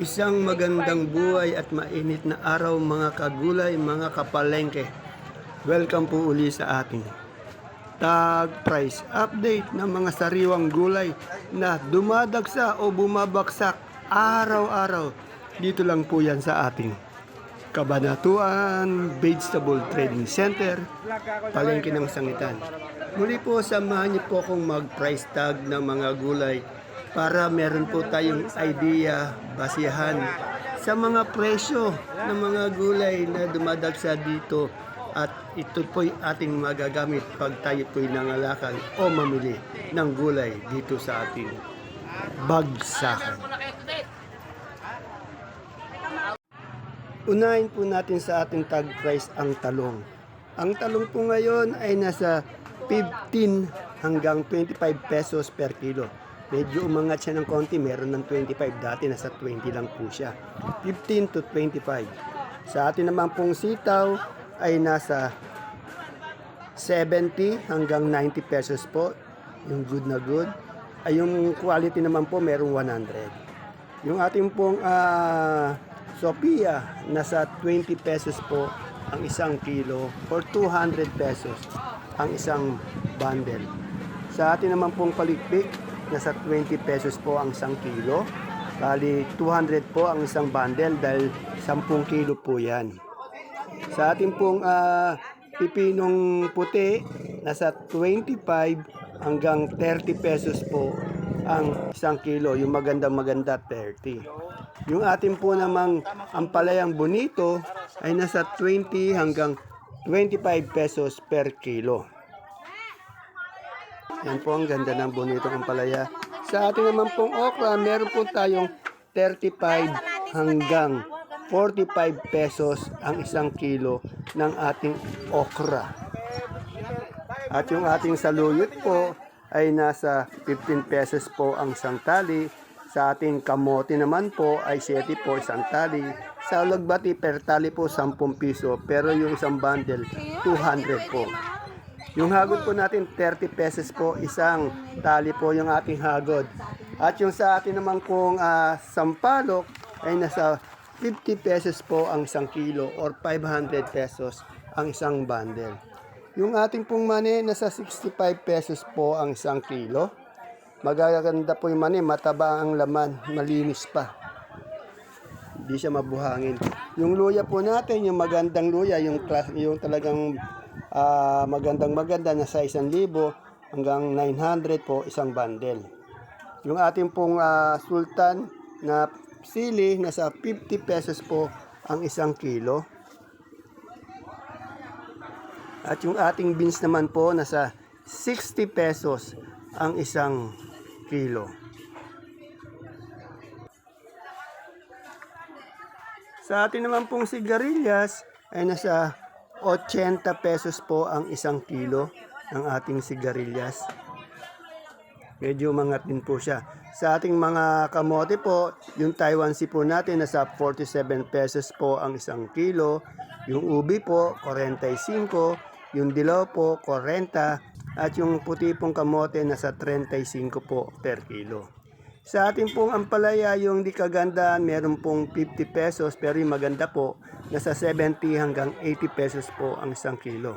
Isang magandang buhay at mainit na araw mga kagulay, mga kapalengke. Welcome po uli sa ating tag price update ng mga sariwang gulay na dumadagsa o bumabaksak araw-araw. Dito lang po yan sa ating Kabanatuan Vegetable Trading Center, Palengke ng Sangitan. Muli po, samahan niyo po akong mag-price tag ng mga gulay para meron po tayong idea, basihan sa mga presyo ng mga gulay na dumadagsa dito at ito po'y ating magagamit pag tayo po'y nangalakal o mamili ng gulay dito sa ating bagsakan. Unahin po natin sa ating tag price ang talong. Ang talong po ngayon ay nasa 15 hanggang 25 pesos per kilo. Medyo umangat siya ng konti, meron ng 25, dati nasa 20 lang po siya. 15 to 25. Sa atin naman pong sitaw ay nasa 70 hanggang 90 pesos po. Yung good na good. Ay yung quality naman po merong 100. Yung ating pong Sophia, nasa 20 pesos po ang isang kilo or 200 pesos ang isang bundle. Sa atin naman pong palikpik, nasa 20 pesos po ang isang kilo. Bali, 200 po ang isang bundle dahil 10 kilo po yan. Sa ating pong pipinong puti, nasa 25 hanggang 30 pesos po ang isang kilo. Yung maganda 30. Yung ating po namang ampalayang bonito ay nasa 20 hanggang 25 pesos per kilo. Yan po ang ganda ng bonito ampalaya. Sa ating naman pong okra, meron po tayong 35 hanggang 45 pesos ang isang kilo ng ating okra. At yung ating saluyot po ay nasa 15 pesos po ang isang tali. Sa ating kamote naman po ay 7 po isang tali. Sa lagbati per tali po 10 piso. Pero yung isang bundle 200 po. Yung hagod po natin 30 pesos po isang tali po yung ating hagod. At yung sa atin naman pong sampalok ay nasa 50 pesos po ang isang kilo or 500 pesos ang isang bundle. Yung ating pong mani nasa 65 pesos po ang isang kilo. Magaganda po yung mani, mataba ang laman, malinis pa. Hindi siya mabuhangin. Yung luya po natin, yung magandang luya, yung talagang maganda nasa 1,000 hanggang 900 po isang bundle. Yung ating pong sultan na sili, nasa 50 pesos po ang isang kilo. At yung ating beans naman po, nasa 60 pesos ang isang kilo. Sa atin naman pong sigarilyas ay nasa 80 pesos po ang isang kilo ng ating sigarilyas. Medyo umangat din po siya. Sa ating mga kamote po, yung Taiwan Sea po natin nasa 47 pesos po ang isang kilo. Yung ubi po, 45. Yung dilaw po, 40. At yung puti pong kamote nasa 35 po per kilo. Sa ating pong ampalaya, yung di kaganda, meron pong 50 pesos pero yung maganda po, nasa 70 hanggang 80 pesos po ang isang kilo.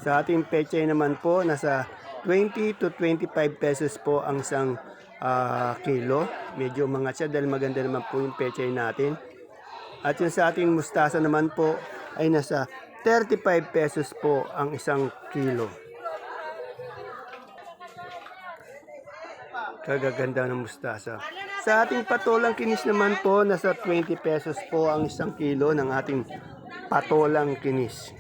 Sa ating pechay naman po, nasa 20 to 25 pesos po ang isang kilo. Medyo umangat siya dahil maganda naman po yung pechay natin. At yung sa ating mustasa naman po ay nasa 35 pesos po ang isang kilo. Kagaganda ng mustasa. Sa ating patolang kinis naman po, nasa 20 pesos po ang isang kilo ng ating patolang kinis.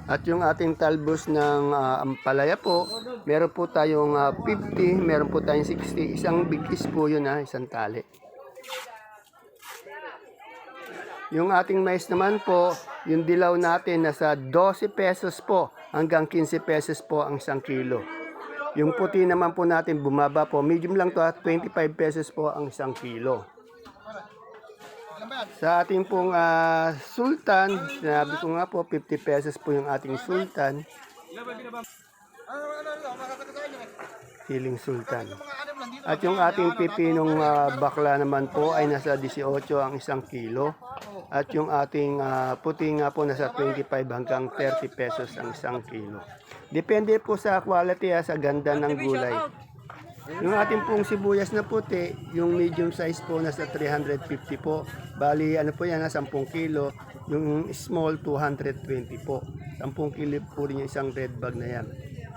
At yung ating talbos ng ampalaya po, meron po tayong 50, meron po tayong 60. Isang bigkis po yun, isang tali. Yung ating mais naman po, yung dilaw natin nasa 12 pesos po hanggang 15 pesos po ang isang kilo. Yung puti naman po natin bumaba po, medium lang to 25 pesos po ang isang kilo. Sa ating pong sultan, sinabi ko nga po 50 pesos po yung ating sultan. siling sultan. At yung ating pipinong bakla naman po ay nasa 18 ang isang kilo. At yung ating puti nga po nasa 25 hanggang 30 pesos ang isang kilo. Depende po sa quality sa ganda ng gulay. Yung ating pong sibuyas na puti, yung medium size po nasa 350 po. Bali ano po yan, 10 kilo. Yung small 220 po. 10 kilo po rin yung isang red bag na yan.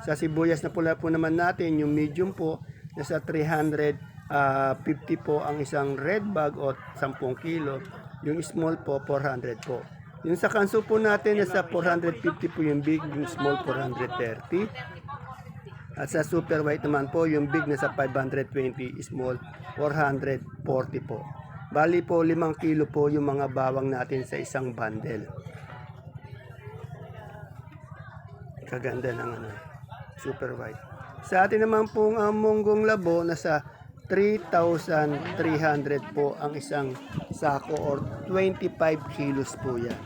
Sa sibuyas na pula po naman natin, yung medium po, nasa 350 po ang isang red bag o 10 kilo. Yung small po, 400 po. Yung sa kanso po natin, nasa 450 po yung big, yung small 430. At sa super white naman po, yung big nasa 520, small 440 po. Bali po, 5 kilo po yung mga bawang natin sa isang bundle. Kaganda ng super white. Sa atin naman pong munggong labo, nasa 3,300 po ang isang sako or 25 kilos po yan.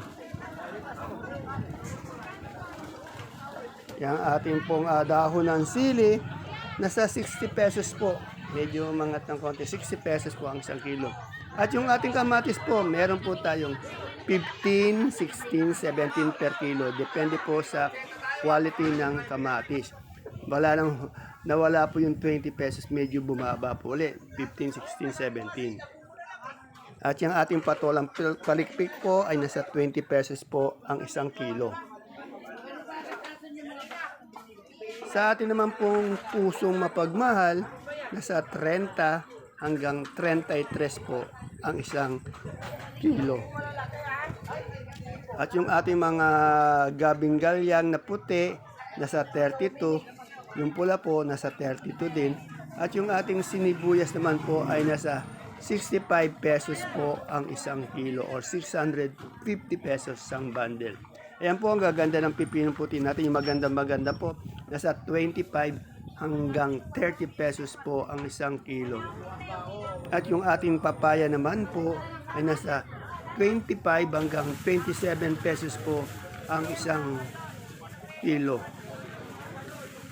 Yang ating pong dahon ng sili, nasa 60 pesos po. Medyo umangat ng konti, 60 pesos po ang isang kilo. At yung ating kamatis po, meron po tayong 15, 16, 17 per kilo. Depende po sa quality ng kamatis. Nawala po yung 20 pesos, medyo bumaba po ulit. 15, 16, 17. At yung ating patolang palikpik po ay nasa 20 pesos po ang isang kilo. Sa atin naman pong pusong mapagmahal, nasa 30 hanggang 33 po ang isang kilo. At yung ating mga gabing galyang na puti, nasa 32. Yung pula po, nasa 32 din. At yung ating sinibuyas naman po ay nasa 65 pesos po ang isang kilo or 650 pesos ang bundle. Ayan po ang gaganda ng pipinong puti natin. Yung maganda po, nasa 25 hanggang 30 pesos po ang isang kilo. At yung ating papaya naman po ay nasa 25 hanggang 27 pesos po ang isang kilo.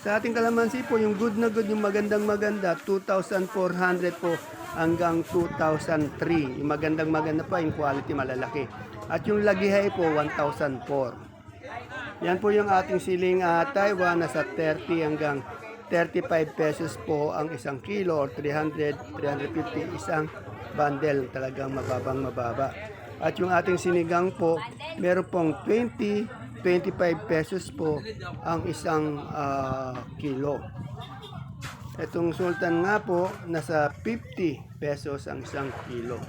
Sa ating kalamansi po, yung good na good, yung magandang maganda, 2,400 po hanggang 2,003. Yung magandang maganda pa, yung quality malalaki. At yung lagihay po, 1,004. Yan po yung ating siling Taiwan, nasa 30 hanggang 35 pesos po ang isang kilo or 300, 350 isang bundle. Talagang mababa. At yung ating sinigang po, meron pong 20, 25 pesos po ang isang kilo. Itong sultan nga po, nasa 50 pesos ang isang kilo.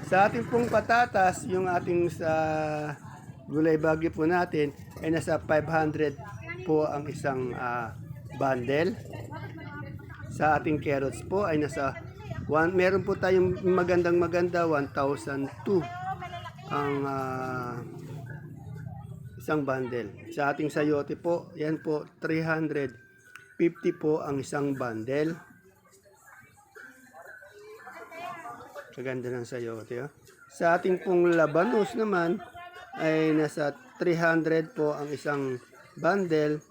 Sa ating pong patatas, yung ating sa gulay bagyo po natin, ay nasa 500 po ang isang bundle. Sa ating carrots po ay nasa meron po tayong maganda 1,002 ang isang bundle. Sa ating sayote po, yan po 350 po ang isang bundle. Kaganda ng sayote. Sa ating pong labanos naman ay nasa 300 po ang isang bundle.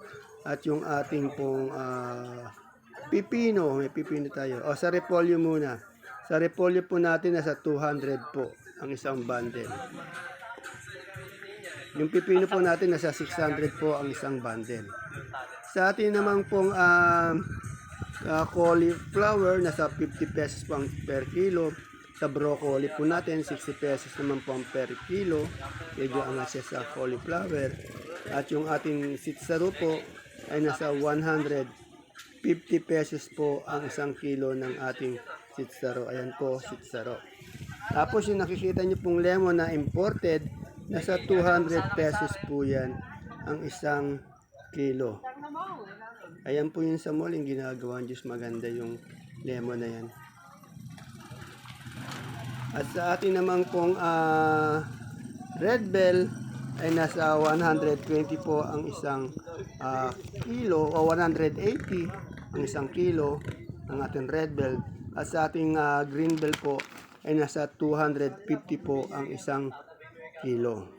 At yung ating pong pipino, may pipino tayo. Sa repolyo muna. Sa repolyo po natin nasa 200 po ang isang bundle. Yung pipino po natin nasa 600 po ang isang bundle. Sa atin naman pong cauliflower nasa 50 pesos po per kilo. Sa broccoli po natin 60 pesos naman po per kilo. Medyo angas siya sa cauliflower. At yung ating sitsaro po ay nasa 150 pesos po ang isang kilo ng ating sitsaro. Ayan po, sitsaro. Tapos yung nakikita nyo pong lemon na imported, nasa 200 pesos po yan ang isang kilo. Ayan po yung sa mall, yung ginagawa juice, maganda yung lemon na yan. At sa atin naman pong red bell ay nasa 120 po ang isang kilo o 180 ang isang kilo ng ating red bell. At sa ating green bell po ay nasa 250 po ang isang kilo.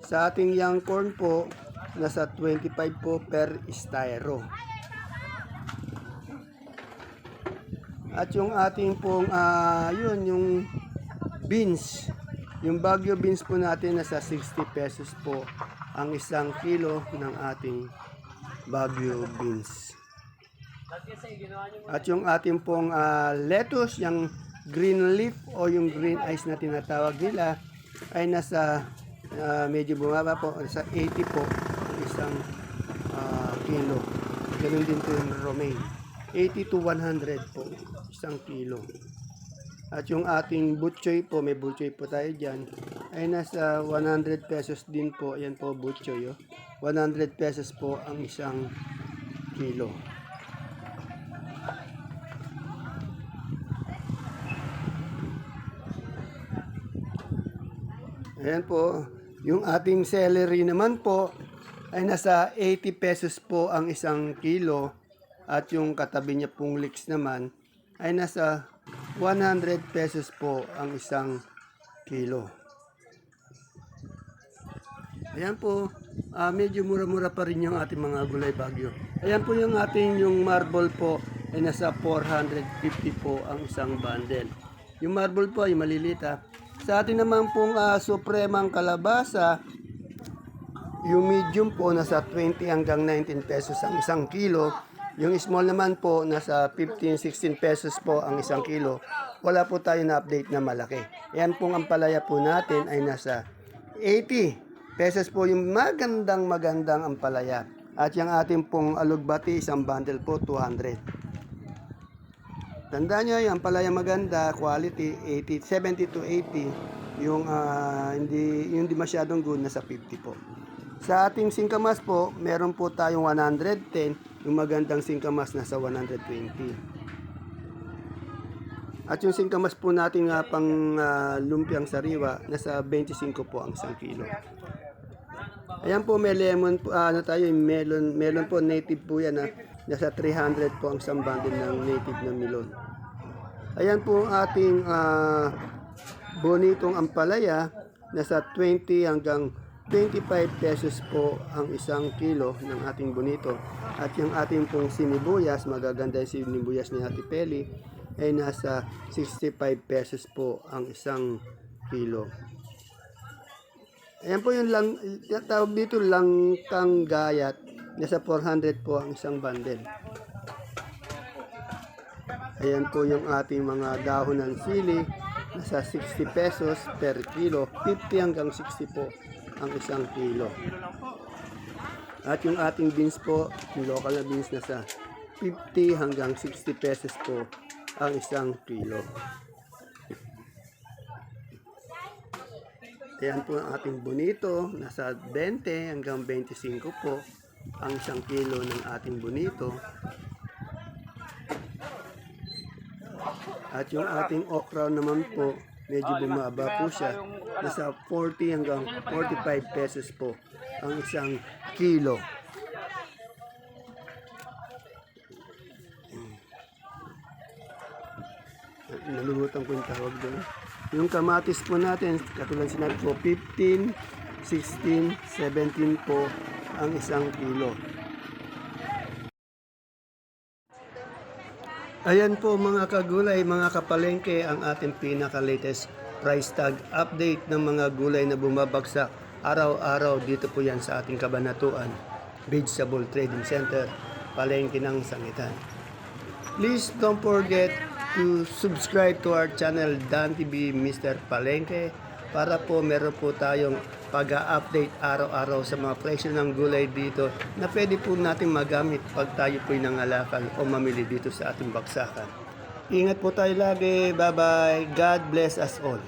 Sa ating young corn po, nasa 25 po per styro. At yung ating pong, yung beans, yung Baguio beans po natin nasa 60 pesos po ang isang kilo ng ating Baguio beans. At yung ating pong lettuce, yung green leaf o yung green eyes na tinatawag nila ay nasa medyo bumaba po, nasa 80 po ang isang kilo. Ganun din po yung romaine. 80 to 100 po isang kilo. At yung ating butchoy po, may butchoy po tayo dyan, ay nasa 100 pesos din po. Ayan po butchoy. 100 pesos po ang isang kilo. Ayan po. Yung ating celery naman po ay nasa 80 pesos po ang isang kilo. At yung katabi niya pong leeks naman ay nasa 100 pesos po ang isang kilo. Ayan po, medyo mura-mura pa rin yung ating mga gulay Baguio. Ayan po yung ating yung marble po ay nasa 450 po ang isang bundle. Yung marble po ay maliliit ha. Sa ating naman pong supremang kalabasa, yung medium po nasa 20 hanggang 19 pesos ang isang kilo. Yung small naman po, nasa 15-16 pesos po ang isang kilo. Wala po tayo na update na malaki. Yan pong ampalaya po natin ay nasa 80 pesos po yung magandang ampalaya. At yung ating pong alugbati, isang bundle po, 200. Tandaan nyo, yung ampalaya maganda, quality, 70 to 80. Yung hindi masyadong good, nasa 50 po. Sa ating singkamas po, meron po tayong 110. Yung magandang singkamas nasa 120. At yung singkamas po natin nga pang lumpiang sariwa, nasa 25 po ang isang kilo. Ayan po, may lemon po, melon po, native po yan. Nasa 300 po ang isang bundle ng native na melon. Ayan po ating bonitong ampalaya, nasa 20 hanggang 25 pesos po ang isang kilo ng ating bonito. At yung ating pong sinibuyas, magaganda yung sinibuyas ni Ate Peli, ay nasa 65 pesos po ang isang kilo. Ayan po yung tawag dito langkang gayat, nasa 400 po ang isang bundle. Ayan po yung ating mga dahon ng sili, nasa 60 pesos per kilo, 50 hanggang 60 po ang isang kilo. At yung ating beans po, yung local na beans, nasa 50 hanggang 60 pesos po ang isang kilo. Ayan po ang ating bonito, nasa 20 hanggang 25 po ang isang kilo ng ating bonito. At yung ating okra naman po, medyo bumaba po siya. Nasa 40 hanggang 45 pesos po ang isang kilo. Nalulutan ko yung tawag doon. Yung kamatis po natin, katulad sinabi po, 15, 16, 17 po ang isang kilo. Ayan po mga kagulay, mga kapalengke, ang ating pinaka-latest price tag update ng mga gulay na bumabagsak araw-araw. Dito po yan sa ating Kabanatuan Vegetable Trading Center, palengke ng Sangitan. Please don't forget to subscribe to our channel Dan TV Mr. Palengke para po meron po tayong pag-update araw-araw sa mga presyo ng gulay dito na pwede po natin magamit pag tayo po'y nangalakal o mamili dito sa ating baksakan. Ingat po tayo lagi. Bye-bye. God bless us all.